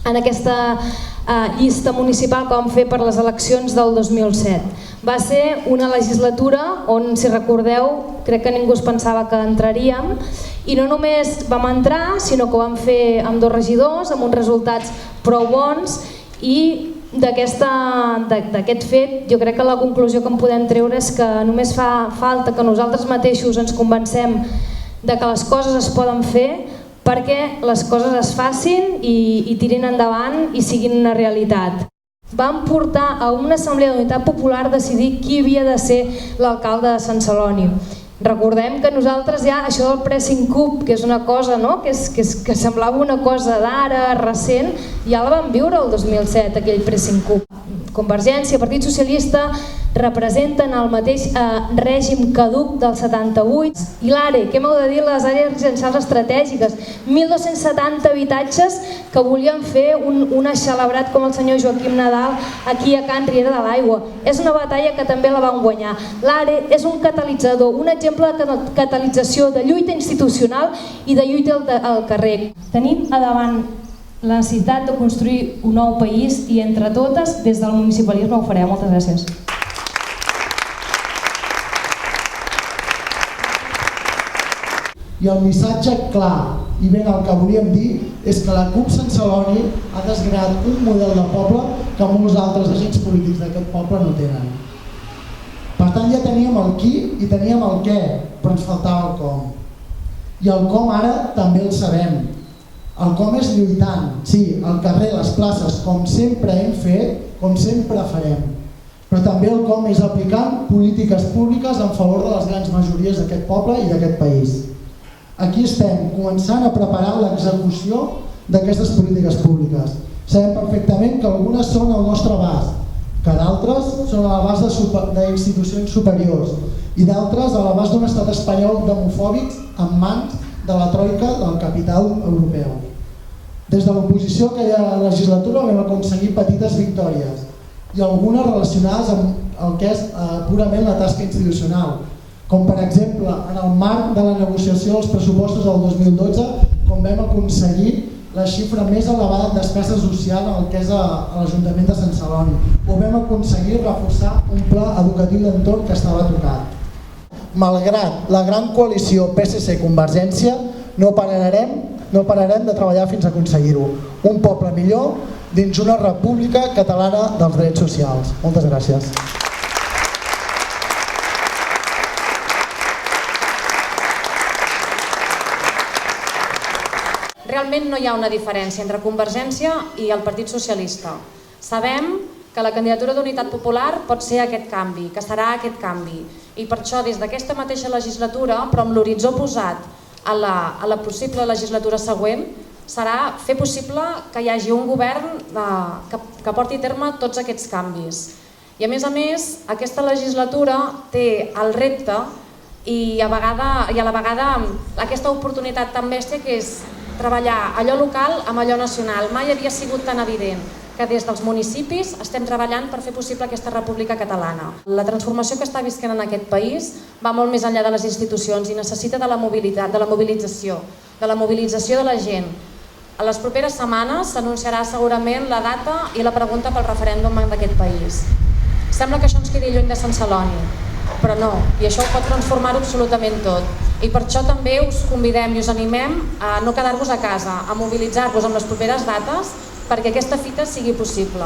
en aquesta llista municipal que vam fer per les eleccions del 2007. Va ser una legislatura on, si recordeu, crec que ningú es pensava que entraríem, i no només vam entrar, sinó que ho vam fer amb 2 regidors, amb uns resultats prou bons, i d'aquest fet jo crec que la conclusió que en podem treure és que només fa falta que nosaltres mateixos ens convencem de que les coses es poden fer perquè les coses es facin i tirin endavant i siguin una realitat. Vam portar a una assemblea d'unitat popular decidir qui havia de ser l'alcalde de Sant Celoni. Recordem que nosaltres ja, això del pressing cup, que és una cosa que semblava una cosa d'ara, recent, ja la vam viure el 2007, aquell pressing cup. Convergència, Partit Socialista, representen el mateix règim caduc del 78. I l'ARE, què m'heu de dir les àrees residencials estratègiques? 1.270 habitatges que volien fer un eixelebrat com el senyor Joaquim Nadal aquí a Can Riera de l'Aigua. És una batalla que també la van guanyar. L'ARE és un catalitzador, un exemple de catalització de lluita institucional i de lluita al carrer. Tenim a davant la necessitat de construir un nou país i entre totes, des del municipalisme, ho farem. Moltes gràcies. I el missatge clar i ben el que volíem dir és que la CUP Sant Celoni ha desgranat un model de poble que molts altres agents polítics d'aquest poble no tenen. Per tant, ja teníem el qui i teníem el què, però ens faltava el com. I el com ara també el sabem. El com és lluitant, sí, al carrer, les places, com sempre hem fet, com sempre farem. Però també el com és aplicant polítiques públiques en favor de les grans majories d'aquest poble i d'aquest país. Aquí estem començant a preparar l'execució d'aquestes polítiques públiques. Sabem perfectament que algunes són al nostre abast, que d'altres són a l'abast d'institucions superiors i d'altres a l'abast d'un estat espanyol demofòbic en mans de la troika del capital europeu. Des de l'oposició aquella legislatura vam aconseguir petites victòries i algunes relacionades amb el que és purament la tasca institucional, com per exemple en el marc de la negociació dels pressupostos del 2012, com vam aconseguir la xifra més elevada en despesa social en el que és l'Ajuntament de Sant Celoni, o vam aconseguir reforçar un pla educatiu d'entorn que estava tocat. Malgrat la gran coalició PSC-Convergència, no pararem de treballar fins a aconseguir-ho. Un poble millor dins una república catalana dels drets socials. Moltes gràcies. Realment no hi ha una diferència entre Convergència i el Partit Socialista. Sabem que la candidatura d'Unitat Popular pot ser aquest canvi, que serà aquest canvi. I per això, des d'aquesta mateixa legislatura, però amb l'horitzó posat a la possible legislatura següent, serà fer possible que hi hagi un govern que porti a terme tots aquests canvis. I a més, aquesta legislatura té el repte i a la vegada aquesta oportunitat tan bèstia que és treballar allò local amb allò nacional. Mai havia sigut tan evident que des dels municipis estem treballant per fer possible aquesta república catalana. La transformació que està visquent en aquest país va molt més enllà de les institucions i necessita de la mobilitat, de la mobilització de la gent. A les properes setmanes s'anunciarà segurament la data i la pregunta pel referèndum d'aquest país. Sembla que això ens quedi lluny de Sant Celoni, però no, i això ho pot transformar absolutament tot. I per això també us convidem i us animem a no quedar-vos a casa, a mobilitzar-vos amb les properes dates perquè aquesta fita sigui possible.